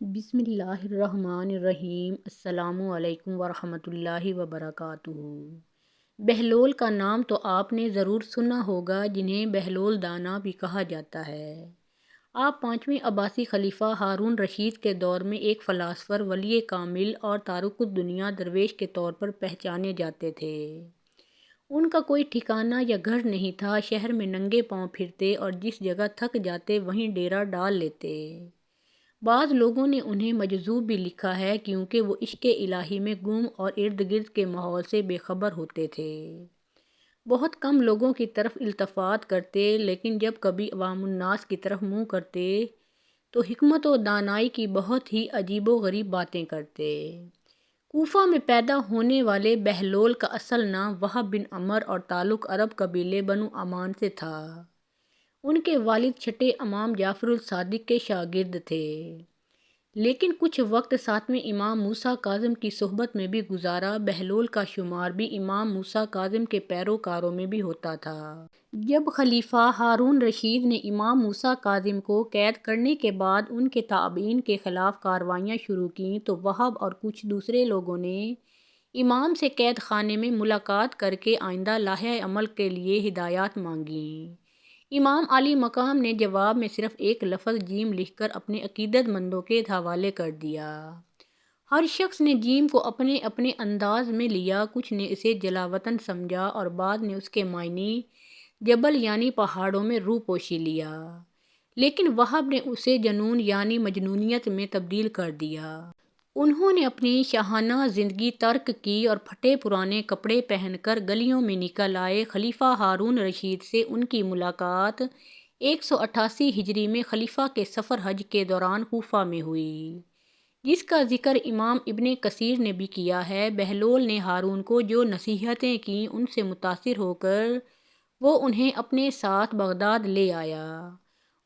بسم اللہ الرحمن الرحیم۔ السلام علیکم ورحمۃ اللہ وبرکاتہ۔ بہلول کا نام تو آپ نے ضرور سنا ہوگا، جنہیں بہلول دانا بھی کہا جاتا ہے۔ آپ پانچویں عباسی خلیفہ ہارون رشید کے دور میں ایک فلاسفر، ولی کامل اور تارک الدنیا درویش کے طور پر پہچانے جاتے تھے۔ ان کا کوئی ٹھکانہ یا گھر نہیں تھا، شہر میں ننگے پاؤں پھرتے اور جس جگہ تھک جاتے وہیں ڈیرا ڈال لیتے۔ بعض لوگوں نے انہیں مجذوب بھی لکھا ہے، کیونکہ وہ عشق الہی میں گم اور ارد گرد کے ماحول سے بے خبر ہوتے تھے۔ بہت کم لوگوں کی طرف التفات کرتے، لیکن جب کبھی عوام الناس کی طرف منہ کرتے تو حکمت و دانائی کی بہت ہی عجیب و غریب باتیں کرتے۔ کوفہ میں پیدا ہونے والے بہلول کا اصل نام وہب بن عمر اور تعلق عرب قبیلے بنو عمان سے تھا۔ ان کے والد چھٹے امام جعفر الصادق کے شاگرد تھے، لیکن کچھ وقت ساتویں امام موسیٰ کاظم کی صحبت میں بھی گزارا۔ بہلول کا شمار بھی امام موسیٰ کاظم کے پیروکاروں میں بھی ہوتا تھا۔ جب خلیفہ ہارون رشید نے امام موسیٰ کاظم کو قید کرنے کے بعد ان کے تابعین کے خلاف کارروائیاں شروع کیں تو وہب اور کچھ دوسرے لوگوں نے امام سے قید خانے میں ملاقات کر کے آئندہ لائحہ عمل کے لیے ہدایات مانگیں۔ امام عالی مقام نے جواب میں صرف ایک لفظ جیم لکھ کر اپنے عقیدت مندوں کے حوالے کر دیا۔ ہر شخص نے جیم کو اپنے اپنے انداز میں لیا، کچھ نے اسے جلاوطن سمجھا اور بعض نے اس کے معنی جبل یعنی پہاڑوں میں روح پوشی لیا، لیکن وہب نے اسے جنون یعنی مجنونیت میں تبدیل کر دیا۔ انہوں نے اپنی شاہانہ زندگی ترک کی اور پھٹے پرانے کپڑے پہن کر گلیوں میں نکل آئے۔ خلیفہ ہارون رشید سے ان کی ملاقات 188 ہجری میں خلیفہ کے سفر حج کے دوران کوفہ میں ہوئی، جس کا ذکر امام ابن کثیر نے بھی کیا ہے۔ بہلول نے ہارون کو جو نصیحتیں کیں، ان سے متاثر ہو کر وہ انہیں اپنے ساتھ بغداد لے آیا،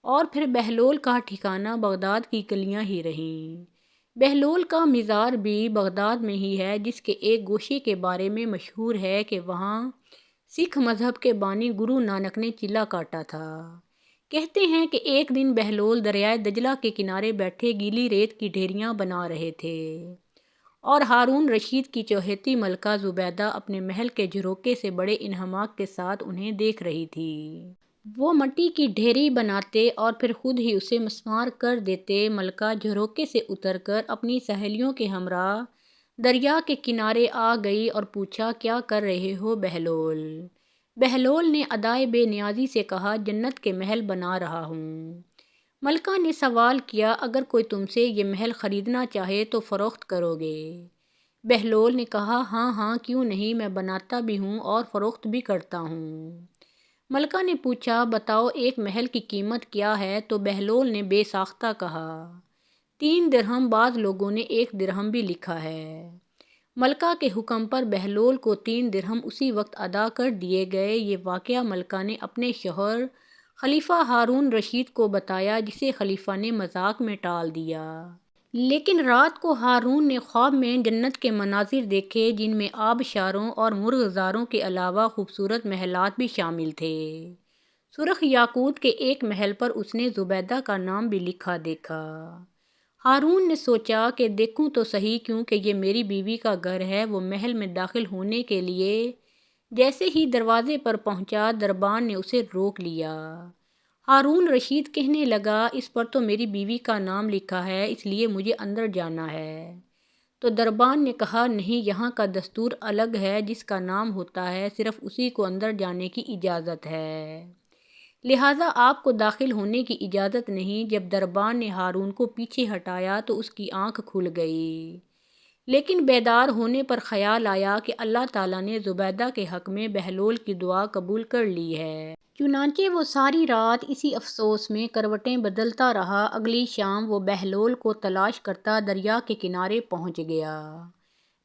اور پھر بہلول کا ٹھکانہ بغداد کی گلیاں ہی رہیں۔ بہلول کا مزار بھی بغداد میں ہی ہے، جس کے ایک گوشے کے بارے میں مشہور ہے کہ وہاں سکھ مذہب کے بانی گرو نانک نے چلہ کاٹا تھا۔ کہتے ہیں کہ ایک دن بہلول دریائے دجلہ کے کنارے بیٹھے گیلی ریت کی ڈھیریاں بنا رہے تھے، اور ہارون رشید کی چوہیتی ملکہ زبیدہ اپنے محل کے جھروکے سے بڑے انہماک کے ساتھ انہیں دیکھ رہی تھی۔ وہ مٹی کی ڈھیری بناتے اور پھر خود ہی اسے مسمار کر دیتے۔ ملکہ جھروکے سے اتر کر اپنی سہیلیوں کے ہمراہ دریا کے کنارے آ گئی اور پوچھا، کیا کر رہے ہو بہلول؟ بہلول نے ادائے بے نیازی سے کہا، جنت کے محل بنا رہا ہوں۔ ملکہ نے سوال کیا، اگر کوئی تم سے یہ محل خریدنا چاہے تو فروخت کرو گے؟ بہلول نے کہا، ہاں ہاں، کیوں نہیں، میں بناتا بھی ہوں اور فروخت بھی کرتا ہوں۔ ملکہ نے پوچھا، بتاؤ ایک محل کی قیمت کیا ہے؟ تو بہلول نے بے ساختہ کہا، 3 درہم، بعض لوگوں نے 1 درہم بھی لکھا ہے۔ ملکہ کے حکم پر بہلول کو 3 درہم اسی وقت ادا کر دیے گئے۔ یہ واقعہ ملکہ نے اپنے شوہر خلیفہ ہارون رشید کو بتایا، جسے خلیفہ نے مذاق میں ٹال دیا۔ لیکن رات کو ہارون نے خواب میں جنت کے مناظر دیکھے، جن میں آبشاروں اور مرغزاروں کے علاوہ خوبصورت محلات بھی شامل تھے۔ سرخ یاقوت کے ایک محل پر اس نے زبیدہ کا نام بھی لکھا دیکھا۔ ہارون نے سوچا کہ دیکھوں تو صحیح، کیونکہ یہ میری بیوی کا گھر ہے۔ وہ محل میں داخل ہونے کے لیے جیسے ہی دروازے پر پہنچا، دربان نے اسے روک لیا۔ ہارون رشید کہنے لگا، اس پر تو میری بیوی کا نام لکھا ہے، اس لیے مجھے اندر جانا ہے۔ تو دربان نے کہا، نہیں، یہاں کا دستور الگ ہے، جس کا نام ہوتا ہے صرف اسی کو اندر جانے کی اجازت ہے، لہٰذا آپ کو داخل ہونے کی اجازت نہیں۔ جب دربان نے ہارون کو پیچھے ہٹایا تو اس کی آنکھ کھل گئی، لیکن بیدار ہونے پر خیال آیا کہ اللہ تعالیٰ نے زبیدہ کے حق میں بہلول کی دعا قبول کر لی ہے۔ چنانچہ وہ ساری رات اسی افسوس میں کروٹیں بدلتا رہا۔ اگلی شام وہ بہلول کو تلاش کرتا دریا کے کنارے پہنچ گیا۔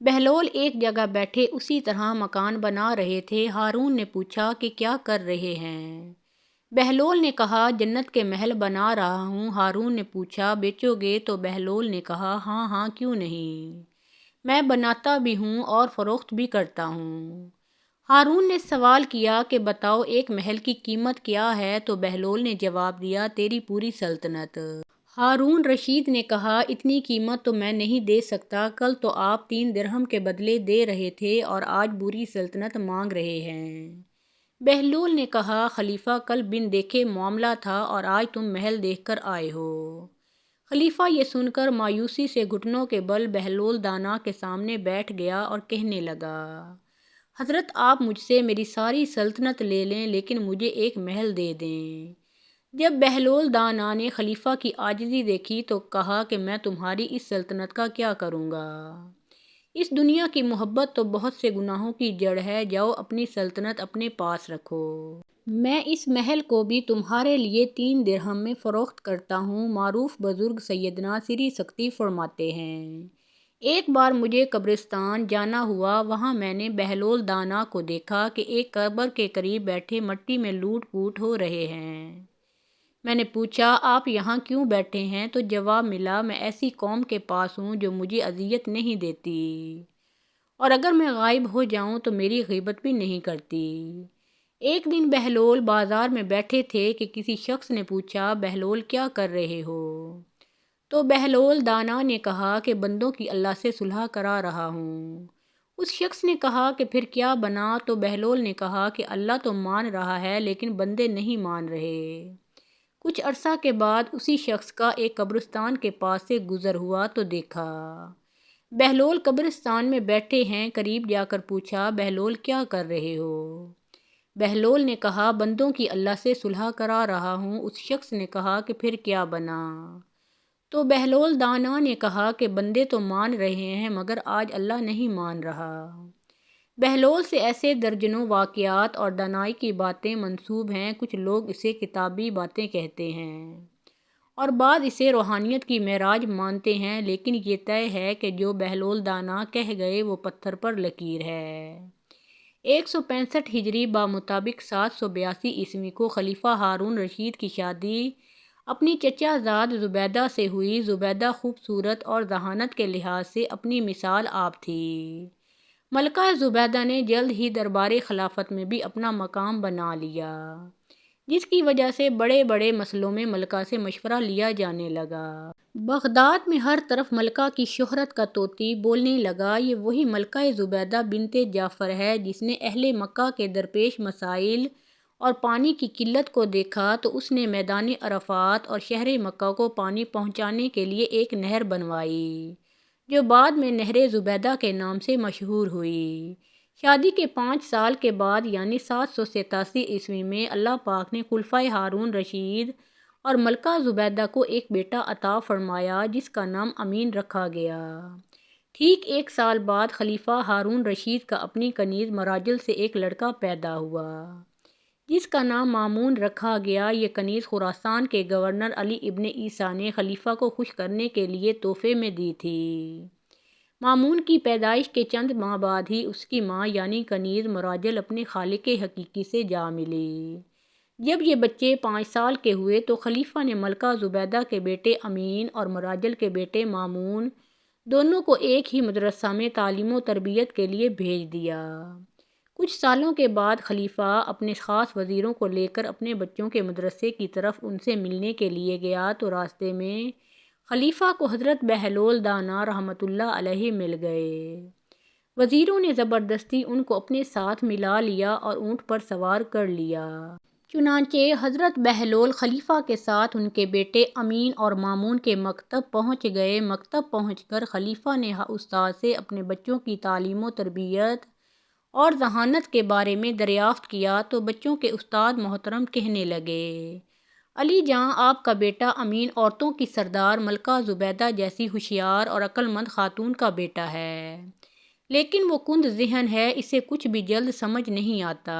بہلول ایک جگہ بیٹھے اسی طرح مکان بنا رہے تھے۔ ہارون نے پوچھا کہ کیا کر رہے ہیں؟ بہلول نے کہا، جنت کے محل بنا رہا ہوں۔ ہارون نے پوچھا، بیچو گے؟ تو بہلول نے کہا، ہاں ہاں، کیوں نہیں، میں بناتا بھی ہوں اور فروخت بھی کرتا ہوں۔ ہارون نے سوال کیا کہ بتاؤ ایک محل کی قیمت کیا ہے؟ تو بہلول نے جواب دیا، تیری پوری سلطنت۔ ہارون رشید نے کہا، اتنی قیمت تو میں نہیں دے سکتا، کل تو آپ 3 درہم کے بدلے دے رہے تھے اور آج بری سلطنت مانگ رہے ہیں۔ بہلول نے کہا، خلیفہ کل بن دیکھے معاملہ تھا اور آج تم محل دیکھ کر آئے ہو۔ خلیفہ یہ سن کر مایوسی سے گھٹنوں کے بل بہلول دانا کے سامنے بیٹھ گیا اور کہنے لگا، حضرت آپ مجھ سے میری ساری سلطنت لے لیں لیکن مجھے ایک محل دے دیں۔ جب بہلول دانا نے خلیفہ کی عاجزی دیکھی تو کہا کہ میں تمہاری اس سلطنت کا کیا کروں گا؟ اس دنیا کی محبت تو بہت سے گناہوں کی جڑ ہے، جاؤ اپنی سلطنت اپنے پاس رکھو۔ میں اس محل کو بھی تمہارے لیے 3 درہم میں فروخت کرتا ہوں۔ معروف بزرگ سیدنا سری سکتی فرماتے ہیں، ایک بار مجھے قبرستان جانا ہوا، وہاں میں نے بہلول دانا کو دیکھا کہ ایک قبر کے قریب بیٹھے مٹی میں لوٹ پوٹ ہو رہے ہیں۔ میں نے پوچھا، آپ یہاں کیوں بیٹھے ہیں؟ تو جواب ملا، میں ایسی قوم کے پاس ہوں جو مجھے اذیت نہیں دیتی اور اگر میں غائب ہو جاؤں تو میری غیبت بھی نہیں کرتی۔ ایک دن بہلول بازار میں بیٹھے تھے کہ کسی شخص نے پوچھا، بہلول کیا کر رہے ہو؟ تو بہلول دانا نے کہا کہ بندوں کی اللہ سے صلح کرا رہا ہوں۔ اس شخص نے کہا کہ پھر کیا بنا؟ تو بہلول نے کہا کہ اللہ تو مان رہا ہے لیکن بندے نہیں مان رہے۔ کچھ عرصہ کے بعد اسی شخص کا ایک قبرستان کے پاس سے گزر ہوا تو دیکھا بہلول قبرستان میں بیٹھے ہیں، قریب جا کر پوچھا، بہلول کیا کر رہے ہو؟ بہلول نے کہا، بندوں کی اللہ سے صلح کرا رہا ہوں۔ اس شخص نے کہا کہ پھر کیا بنا؟ تو بہلول دانا نے کہا کہ بندے تو مان رہے ہیں مگر آج اللہ نہیں مان رہا۔ بہلول سے ایسے درجنوں واقعات اور دانائی کی باتیں منسوب ہیں، کچھ لوگ اسے کتابی باتیں کہتے ہیں اور بعض اسے روحانیت کی معراج مانتے ہیں، لیکن یہ طے ہے کہ جو بہلول دانا کہہ گئے وہ پتھر پر لکیر ہے۔ 165 ہجری بمطابق 782 عیسوی کو خلیفہ ہارون رشید کی شادی اپنی چچا زاد زبیدہ سے ہوئی۔ زبیدہ خوبصورت اور ذہانت کے لحاظ سے اپنی مثال آپ تھی۔ ملکہ زبیدہ نے جلد ہی دربار خلافت میں بھی اپنا مقام بنا لیا، جس کی وجہ سے بڑے بڑے مسئلوں میں ملکہ سے مشورہ لیا جانے لگا۔ بغداد میں ہر طرف ملکہ کی شہرت کا طوطی بولنے لگا، یہ وہی ملکہ زبیدہ بنت جعفر ہے جس نے اہل مکہ کے درپیش مسائل اور پانی کی قلت کو دیکھا تو اس نے میدان عرفات اور شہر مکہ کو پانی پہنچانے کے لیے ایک نہر بنوائی جو بعد میں نہر زبیدہ کے نام سے مشہور ہوئی۔ شادی کے 5 سال کے بعد یعنی 787 عیسوی میں اللہ پاک نے خلفائے ہارون رشید اور ملکہ زبیدہ کو ایک بیٹا عطا فرمایا جس کا نام امین رکھا گیا۔ ٹھیک 1 سال بعد خلیفہ ہارون رشید کا اپنی کنیز مراجل سے ایک لڑکا پیدا ہوا جس کا نام مامون رکھا گیا۔ یہ کنیز خراسان کے گورنر علی ابن عیسیٰ نے خلیفہ کو خوش کرنے کے لیے تحفے میں دی تھی۔ مامون کی پیدائش کے چند ماہ بعد ہی اس کی ماں یعنی کنیز مراجل اپنے خالق حقیقی سے جا ملی۔ جب یہ بچے 5 سال کے ہوئے تو خلیفہ نے ملکہ زبیدہ کے بیٹے امین اور مراجل کے بیٹے مامون دونوں کو ایک ہی مدرسہ میں تعلیم و تربیت کے لیے بھیج دیا۔ کچھ سالوں کے بعد خلیفہ اپنے خاص وزیروں کو لے کر اپنے بچوں کے مدرسے کی طرف ان سے ملنے کے لیے گیا تو راستے میں خلیفہ کو حضرت بہلول دانا رحمۃ اللہ علیہ مل گئے۔ وزیروں نے زبردستی ان کو اپنے ساتھ ملا لیا اور اونٹ پر سوار کر لیا۔ چنانچہ حضرت بہلول خلیفہ کے ساتھ ان کے بیٹے امین اور مامون کے مکتب پہنچ گئے۔ مکتب پہنچ کر خلیفہ نے استاد سے اپنے بچوں کی تعلیم و تربیت اور ذہانت کے بارے میں دریافت کیا تو بچوں کے استاد محترم کہنے لگے، علی جاں آپ کا بیٹا امین عورتوں کی سردار ملکہ زبیدہ جیسی ہوشیار اور عقل مند خاتون کا بیٹا ہے، لیکن وہ کند ذہن ہے، اسے کچھ بھی جلد سمجھ نہیں آتا،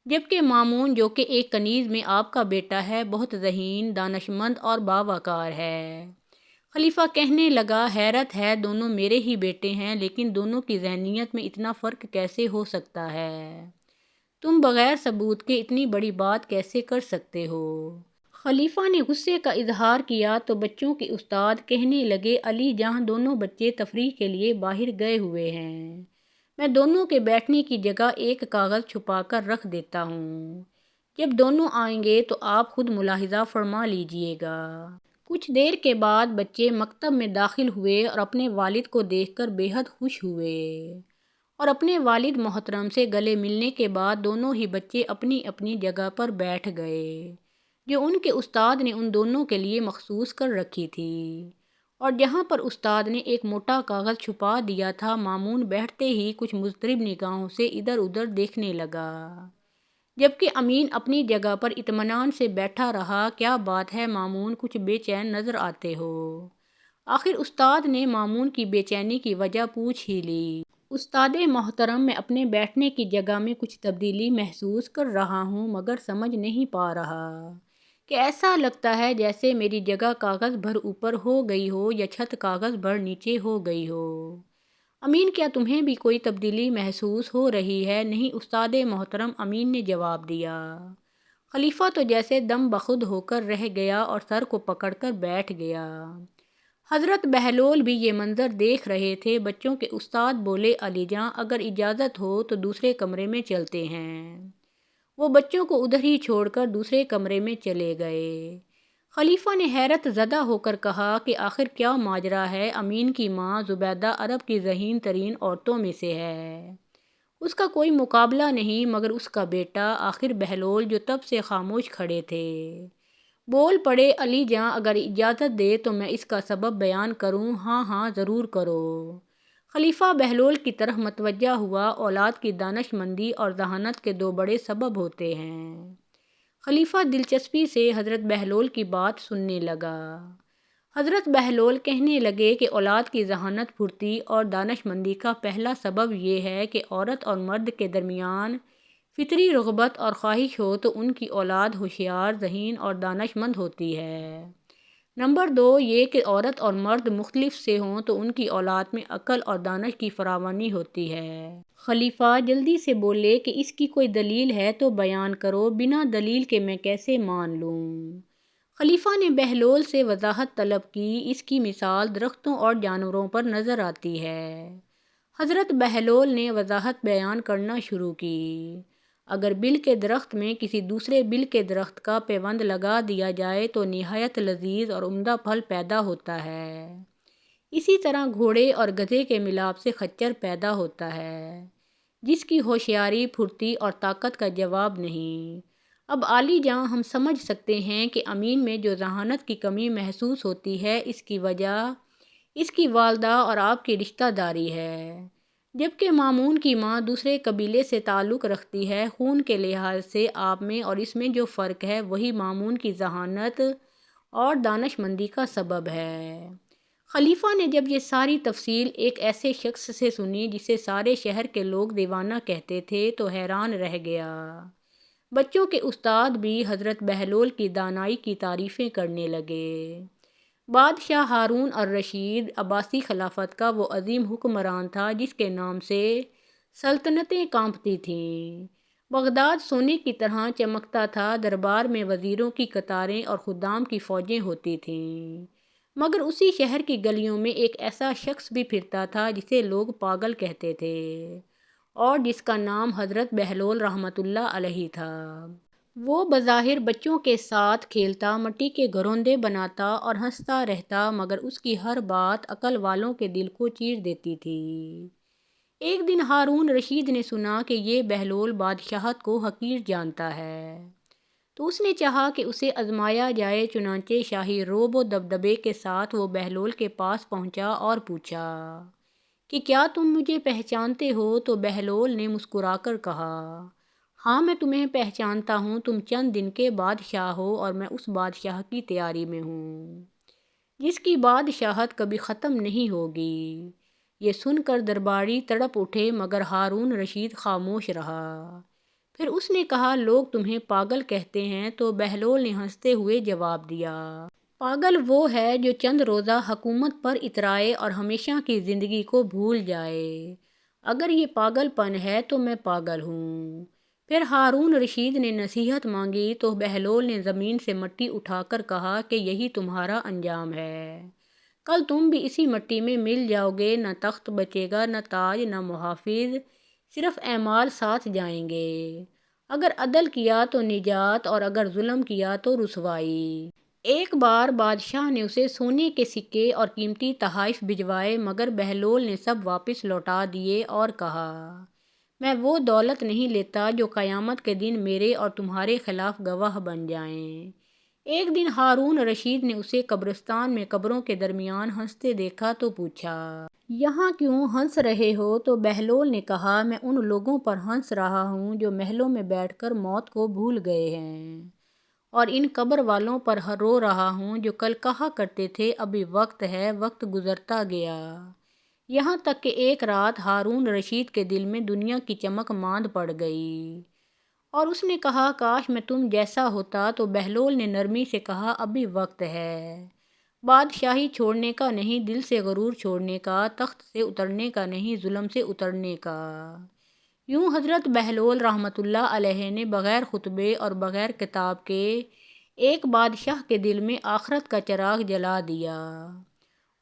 جبکہ مامون جو کہ ایک کنیز میں آپ کا بیٹا ہے بہت ذہین، دانشمند اور باوقار ہے۔ خلیفہ کہنے لگا، حیرت ہے، دونوں میرے ہی بیٹے ہیں لیکن دونوں کی ذہنیت میں اتنا فرق کیسے ہو سکتا ہے؟ تم بغیر ثبوت کے اتنی بڑی بات کیسے کر سکتے ہو؟ خلیفہ نے غصے کا اظہار کیا تو بچوں کے استاد کہنے لگے، علی جاں دونوں بچے تفریح کے لیے باہر گئے ہوئے ہیں، میں دونوں کے بیٹھنے کی جگہ ایک کاغذ چھپا کر رکھ دیتا ہوں، جب دونوں آئیں گے تو آپ خود ملاحظہ فرما لیجئے گا۔ کچھ دیر کے بعد بچے مکتب میں داخل ہوئے اور اپنے والد کو دیکھ کر بے حد خوش ہوئے، اور اپنے والد محترم سے گلے ملنے کے بعد دونوں ہی بچے اپنی اپنی جگہ پر بیٹھ گئے جو ان کے استاد نے ان دونوں کے لیے مخصوص کر رکھی تھی، اور جہاں پر استاد نے ایک موٹا کاغذ چھپا دیا تھا، مامون بیٹھتے ہی کچھ مضطرب نگاہوں سے ادھر ادھر دیکھنے لگا، جبکہ امین اپنی جگہ پر اطمینان سے بیٹھا رہا۔ کیا بات ہے مامون، کچھ بے چین نظر آتے ہو؟ آخر استاد نے مامون کی بے چینی کی وجہ پوچھ ہی لی۔ استاد محترم، میں اپنے بیٹھنے کی جگہ میں کچھ تبدیلی محسوس کر رہا ہوں، مگر سمجھ نہیں پا رہا کہ ایسا لگتا ہے جیسے میری جگہ کاغذ بھر اوپر ہو گئی ہو یا چھت کاغذ بھر نیچے ہو گئی ہو۔ امین، کیا تمہیں بھی کوئی تبدیلی محسوس ہو رہی ہے؟ نہیں استاد محترم، امین نے جواب دیا۔ خلیفہ تو جیسے دم بخود ہو کر رہ گیا اور سر کو پکڑ کر بیٹھ گیا۔ حضرت بہلول بھی یہ منظر دیکھ رہے تھے۔ بچوں کے استاد بولے، علی جاں اگر اجازت ہو تو دوسرے کمرے میں چلتے ہیں۔ وہ بچوں کو ادھر ہی چھوڑ کر دوسرے کمرے میں چلے گئے۔ خلیفہ نے حیرت زدہ ہو کر کہا کہ آخر کیا ماجرا ہے؟ امین کی ماں زبیدہ عرب کی ذہین ترین عورتوں میں سے ہے، اس کا کوئی مقابلہ نہیں، مگر اس کا بیٹا آخر بہلول جو تب سے خاموش کھڑے تھے بول پڑے، علی جاں اگر اجازت دے تو میں اس کا سبب بیان کروں؟ ہاں ہاں ضرور کرو۔ خلیفہ بہلول کی طرف متوجہ ہوا۔ اولاد کی دانش مندی اور ذہانت کے دو بڑے سبب ہوتے ہیں۔ خلیفہ دلچسپی سے حضرت بہلول کی بات سننے لگا۔ حضرت بہلول کہنے لگے کہ اولاد کی ذہانت پھرتی اور دانش مندی کا پہلا سبب یہ ہے کہ عورت اور مرد کے درمیان فطری رغبت اور خواہش ہو تو ان کی اولاد ہوشیار، ذہین اور دانش مند ہوتی ہے۔ نمبر 2 یہ کہ عورت اور مرد مختلف سے ہوں تو ان کی اولاد میں عقل اور دانش کی فراوانی ہوتی ہے۔ خلیفہ جلدی سے بولے کہ اس کی کوئی دلیل ہے تو بیان کرو، بنا دلیل کے میں کیسے مان لوں؟ خلیفہ نے بہلول سے وضاحت طلب کی۔ اس کی مثال درختوں اور جانوروں پر نظر آتی ہے۔ حضرت بہلول نے وضاحت بیان کرنا شروع کی۔ اگر بل کے درخت میں کسی دوسرے بل کے درخت کا پیوند لگا دیا جائے تو نہایت لذیذ اور عمدہ پھل پیدا ہوتا ہے۔ اسی طرح گھوڑے اور گدھے کے ملاپ سے خچر پیدا ہوتا ہے، جس کی ہوشیاری، پھرتی اور طاقت کا جواب نہیں۔ اب عالی جاں ہم سمجھ سکتے ہیں کہ امین میں جو ذہانت کی کمی محسوس ہوتی ہے اس کی وجہ اس کی والدہ اور آپ کی رشتہ داری ہے، جبکہ مامون کی ماں دوسرے قبیلے سے تعلق رکھتی ہے۔ خون کے لحاظ سے آپ میں اور اس میں جو فرق ہے وہی مامون کی ذہانت اور دانش مندی کا سبب ہے۔ خلیفہ نے جب یہ ساری تفصیل ایک ایسے شخص سے سنی جسے سارے شہر کے لوگ دیوانہ کہتے تھے تو حیران رہ گیا۔ بچوں کے استاد بھی حضرت بہلول کی دانائی کی تعریفیں کرنے لگے۔ بادشاہ ہارون الرشید عباسی خلافت کا وہ عظیم حکمران تھا جس کے نام سے سلطنتیں کانپتی تھیں۔ بغداد سونے کی طرح چمکتا تھا، دربار میں وزیروں کی قطاریں اور خدام کی فوجیں ہوتی تھیں، مگر اسی شہر کی گلیوں میں ایک ایسا شخص بھی پھرتا تھا جسے لوگ پاگل کہتے تھے اور جس کا نام حضرت بہلول رحمۃ اللہ علیہ تھا۔ وہ بظاہر بچوں کے ساتھ کھیلتا، مٹی کے گھروندے بناتا اور ہنستا رہتا، مگر اس کی ہر بات عقل والوں کے دل کو چیر دیتی تھی۔ ایک دن ہارون رشید نے سنا کہ یہ بہلول بادشاہت کو حقیر جانتا ہے، تو اس نے چاہا کہ اسے آزمایا جائے۔ چنانچہ شاہی رعب و دبدبے کے ساتھ وہ بہلول کے پاس پہنچا اور پوچھا کہ کیا تم مجھے پہچانتے ہو؟ تو بہلول نے مسکرا کر کہا، ہاں میں تمہیں پہچانتا ہوں، تم چند دن کے بادشاہ ہو اور میں اس بادشاہ کی تیاری میں ہوں جس کی بادشاہت کبھی ختم نہیں ہوگی۔ یہ سن کر درباری تڑپ اٹھے، مگر ہارون رشید خاموش رہا۔ پھر اس نے کہا، لوگ تمہیں پاگل کہتے ہیں؟ تو بہلول نے ہنستے ہوئے جواب دیا، پاگل وہ ہے جو چند روزہ حکومت پر اترائے اور ہمیشہ کی زندگی کو بھول جائے۔ اگر یہ پاگل پن ہے تو میں پاگل ہوں۔ پھر ہارون رشید نے نصیحت مانگی تو بہلول نے زمین سے مٹی اٹھا کر کہا کہ یہی تمہارا انجام ہے، کل تم بھی اسی مٹی میں مل جاؤ گے، نہ تخت بچے گا، نہ تاج، نہ محافظ، صرف اعمال ساتھ جائیں گے۔ اگر عدل کیا تو نجات اور اگر ظلم کیا تو رسوائی۔ ایک بار بادشاہ نے اسے سونے کے سکے اور قیمتی تحائف بھجوائے، مگر بہلول نے سب واپس لوٹا دیے اور کہا، میں وہ دولت نہیں لیتا جو قیامت کے دن میرے اور تمہارے خلاف گواہ بن جائیں۔ ایک دن ہارون رشید نے اسے قبرستان میں قبروں کے درمیان ہنستے دیکھا تو پوچھا، یہاں کیوں ہنس رہے ہو؟ تو بہلول نے کہا، میں ان لوگوں پر ہنس رہا ہوں جو محلوں میں بیٹھ کر موت کو بھول گئے ہیں، اور ان قبر والوں پر رو رہا ہوں جو کل کہا کرتے تھے ابھی وقت ہے، وقت گزرتا گیا۔ یہاں تک کہ ایک رات ہارون رشید کے دل میں دنیا کی چمک ماند پڑ گئی، اور اس نے کہا، کاش میں تم جیسا ہوتا۔ تو بہلول نے نرمی سے کہا، ابھی وقت ہے، بادشاہی چھوڑنے کا نہیں، دل سے غرور چھوڑنے کا، تخت سے اترنے کا نہیں، ظلم سے اترنے کا۔ یوں حضرت بہلول رحمۃ اللہ علیہ نے بغیر خطبے اور بغیر کتاب کے ایک بادشاہ کے دل میں آخرت کا چراغ جلا دیا،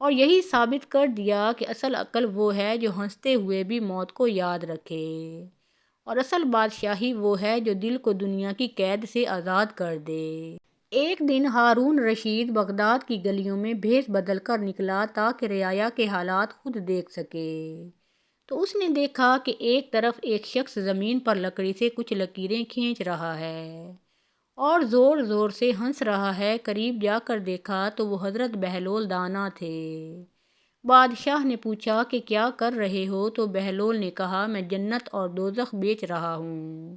اور یہی ثابت کر دیا کہ اصل عقل وہ ہے جو ہنستے ہوئے بھی موت کو یاد رکھے، اور اصل بادشاہی وہ ہے جو دل کو دنیا کی قید سے آزاد کر دے۔ ایک دن ہارون رشید بغداد کی گلیوں میں بھیس بدل کر نکلا تاکہ رعایا کے حالات خود دیکھ سکے۔ تو اس نے دیکھا کہ ایک طرف ایک شخص زمین پر لکڑی سے کچھ لکیریں کھینچ رہا ہے اور زور زور سے ہنس رہا ہے۔ قریب جا کر دیکھا تو وہ حضرت بہلول دانا تھے۔ بادشاہ نے پوچھا کہ کیا کر رہے ہو؟ تو بہلول نے کہا، میں جنت اور دوزخ بیچ رہا ہوں۔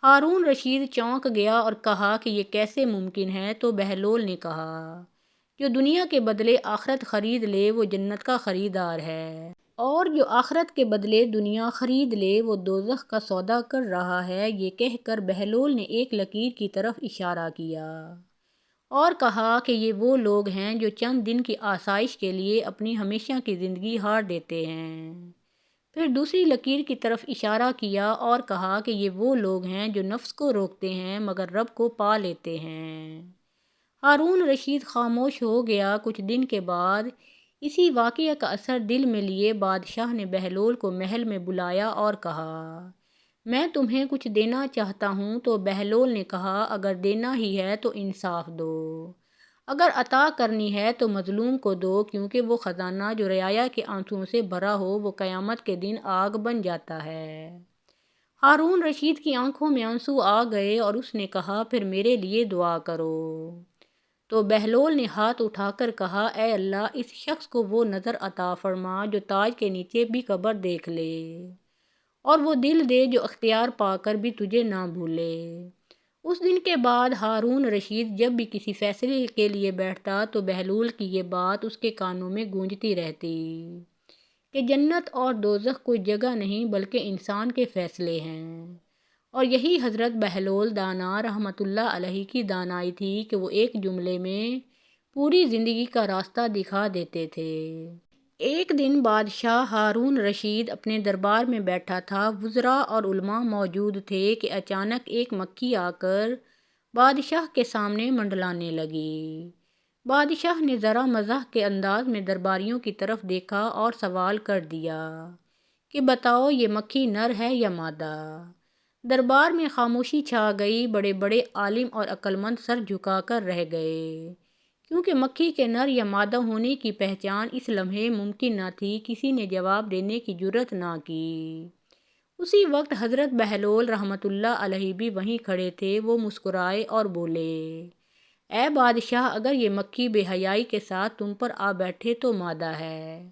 ہارون رشید چونک گیا اور کہا کہ یہ کیسے ممکن ہے؟ تو بہلول نے کہا، جو دنیا کے بدلے آخرت خرید لے وہ جنت کا خریدار ہے، اور جو آخرت کے بدلے دنیا خرید لے وہ دوزخ کا سودا کر رہا ہے۔ یہ کہہ کر بہلول نے ایک لکیر کی طرف اشارہ کیا اور کہا کہ یہ وہ لوگ ہیں جو چند دن کی آسائش کے لیے اپنی ہمیشہ کی زندگی ہار دیتے ہیں۔ پھر دوسری لکیر کی طرف اشارہ کیا اور کہا کہ یہ وہ لوگ ہیں جو نفس کو روکتے ہیں مگر رب کو پا لیتے ہیں۔ ہارون رشید خاموش ہو گیا۔ کچھ دن کے بعد اسی واقعہ کا اثر دل میں لیے بادشاہ نے بہلول کو محل میں بلایا اور کہا، میں تمہیں کچھ دینا چاہتا ہوں۔ تو بہلول نے کہا، اگر دینا ہی ہے تو انصاف دو، اگر عطا کرنی ہے تو مظلوم کو دو، کیونکہ وہ خزانہ جو رعایا کے آنسوؤں سے بھرا ہو وہ قیامت کے دن آگ بن جاتا ہے۔ ہارون رشید کی آنکھوں میں آنسو آ گئے اور اس نے کہا، پھر میرے لیے دعا کرو۔ تو بہلول نے ہاتھ اٹھا کر کہا، اے اللہ، اس شخص کو وہ نظر عطا فرما جو تاج کے نیچے بھی قبر دیکھ لے، اور وہ دل دے جو اختیار پا کر بھی تجھے نہ بھولے۔ اس دن کے بعد ہارون رشید جب بھی کسی فیصلے کے لیے بیٹھتا تو بہلول کی یہ بات اس کے کانوں میں گونجتی رہتی کہ جنت اور دوزخ کوئی جگہ نہیں بلکہ انسان کے فیصلے ہیں۔ اور یہی حضرت بہلول دانا رحمۃ اللہ علیہ کی دانائی تھی کہ وہ ایک جملے میں پوری زندگی کا راستہ دکھا دیتے تھے۔ ایک دن بادشاہ ہارون رشید اپنے دربار میں بیٹھا تھا، وزراء اور علماء موجود تھے کہ اچانک ایک مکھی آ کر بادشاہ کے سامنے منڈلانے لگی۔ بادشاہ نے ذرا مزاح کے انداز میں درباریوں کی طرف دیکھا اور سوال کر دیا کہ بتاؤ، یہ مکھی نر ہے یا مادہ؟ دربار میں خاموشی چھا گئی۔ بڑے بڑے عالم اور عقلمند سر جھکا کر رہ گئے، کیونکہ مکھی کے نر یا مادہ ہونے کی پہچان اس لمحے ممکن نہ تھی۔ کسی نے جواب دینے کی جرأت نہ کی۔ اسی وقت حضرت بہلول رحمۃ اللہ علیہ بھی وہیں کھڑے تھے۔ وہ مسکرائے اور بولے، اے بادشاہ، اگر یہ مکھی بے حیائی کے ساتھ تم پر آ بیٹھے تو مادہ ہے،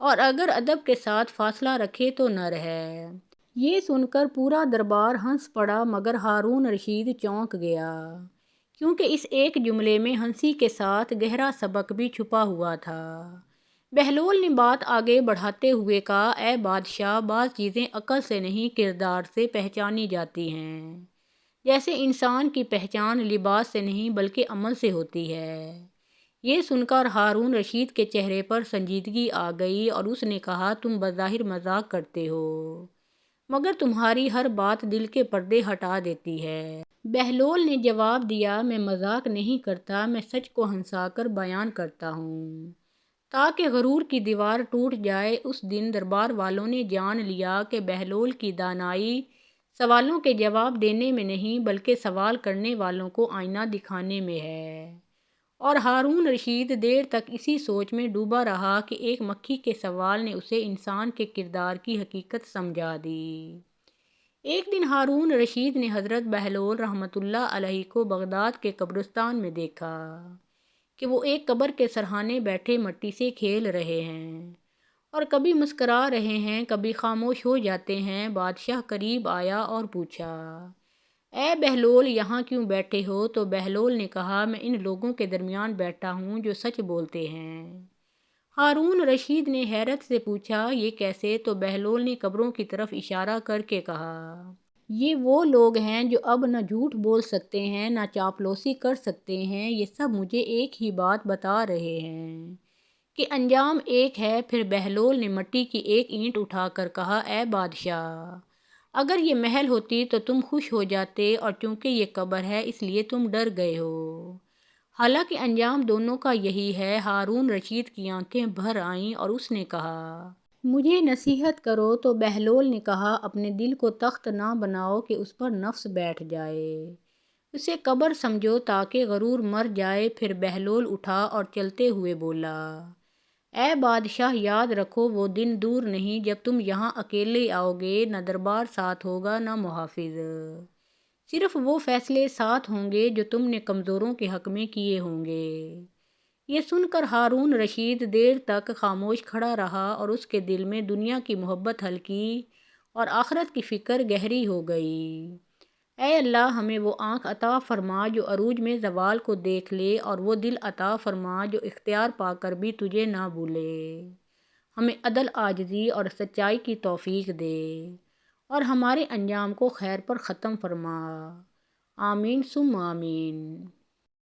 اور اگر ادب کے ساتھ فاصلہ رکھے تو نر ہے۔ یہ سن کر پورا دربار ہنس پڑا، مگر ہارون رشید چونک گیا، کیونکہ اس ایک جملے میں ہنسی کے ساتھ گہرا سبق بھی چھپا ہوا تھا۔ بہلول نے بات آگے بڑھاتے ہوئے کہا، اے بادشاہ، بعض چیزیں عقل سے نہیں کردار سے پہچانی جاتی ہیں، جیسے انسان کی پہچان لباس سے نہیں بلکہ عمل سے ہوتی ہے۔ یہ سن کر ہارون رشید کے چہرے پر سنجیدگی آ گئی اور اس نے کہا، تم بظاہر مذاق کرتے ہو مگر تمہاری ہر بات دل کے پردے ہٹا دیتی ہے۔ بہلول نے جواب دیا، میں مذاق نہیں کرتا، میں سچ کو ہنسا کر بیان کرتا ہوں تاکہ غرور کی دیوار ٹوٹ جائے۔ اس دن دربار والوں نے جان لیا کہ بہلول کی دانائی سوالوں کے جواب دینے میں نہیں بلکہ سوال کرنے والوں کو آئینہ دکھانے میں ہے، اور ہارون رشید دیر تک اسی سوچ میں ڈوبا رہا کہ ایک مکھی کے سوال نے اسے انسان کے کردار کی حقیقت سمجھا دی۔ ایک دن ہارون رشید نے حضرت بہلول رحمۃ اللہ علیہ کو بغداد کے قبرستان میں دیکھا کہ وہ ایک قبر کے سرہانے بیٹھے مٹی سے کھیل رہے ہیں اور کبھی مسکرا رہے ہیں، کبھی خاموش ہو جاتے ہیں۔ بادشاہ قریب آیا اور پوچھا، اے بہلول، یہاں کیوں بیٹھے ہو؟ تو بہلول نے کہا، میں ان لوگوں کے درمیان بیٹھا ہوں جو سچ بولتے ہیں۔ ہارون رشید نے حیرت سے پوچھا، یہ کیسے؟ تو بہلول نے قبروں کی طرف اشارہ کر کے کہا، یہ وہ لوگ ہیں جو اب نہ جھوٹ بول سکتے ہیں نہ چاپلوسی کر سکتے ہیں۔ یہ سب مجھے ایک ہی بات بتا رہے ہیں کہ انجام ایک ہے۔ پھر بہلول نے مٹی کی ایک اینٹ اٹھا کر کہا، اے بادشاہ، اگر یہ محل ہوتی تو تم خوش ہو جاتے، اور چونکہ یہ قبر ہے اس لیے تم ڈر گئے ہو۔ حالانکہ انجام دونوں کا یہی ہے۔ ہارون رشید کی آنکھیں بھر آئیں اور اس نے کہا، مجھے نصیحت کرو۔ تو بہلول نے کہا، اپنے دل کو تخت نہ بناؤ کہ اس پر نفس بیٹھ جائے، اسے قبر سمجھو تاکہ غرور مر جائے۔ پھر بہلول اٹھا اور چلتے ہوئے بولا، اے بادشاہ، یاد رکھو وہ دن دور نہیں جب تم یہاں اکیلے آؤ گے، نہ دربار ساتھ ہوگا نہ محافظ، صرف وہ فیصلے ساتھ ہوں گے جو تم نے کمزوروں کے حق میں کیے ہوں گے۔ یہ سن کر ہارون رشید دیر تک خاموش کھڑا رہا اور اس کے دل میں دنیا کی محبت ہلکی اور آخرت کی فکر گہری ہو گئی۔ اے اللہ، ہمیں وہ آنکھ عطا فرما جو عروج میں زوال کو دیکھ لے، اور وہ دل عطا فرما جو اختیار پا کر بھی تجھے نہ بھولے۔ ہمیں عدل، عاجزی اور سچائی کی توفیق دے، اور ہمارے انجام کو خیر پر ختم فرما۔ آمین ثم آمین۔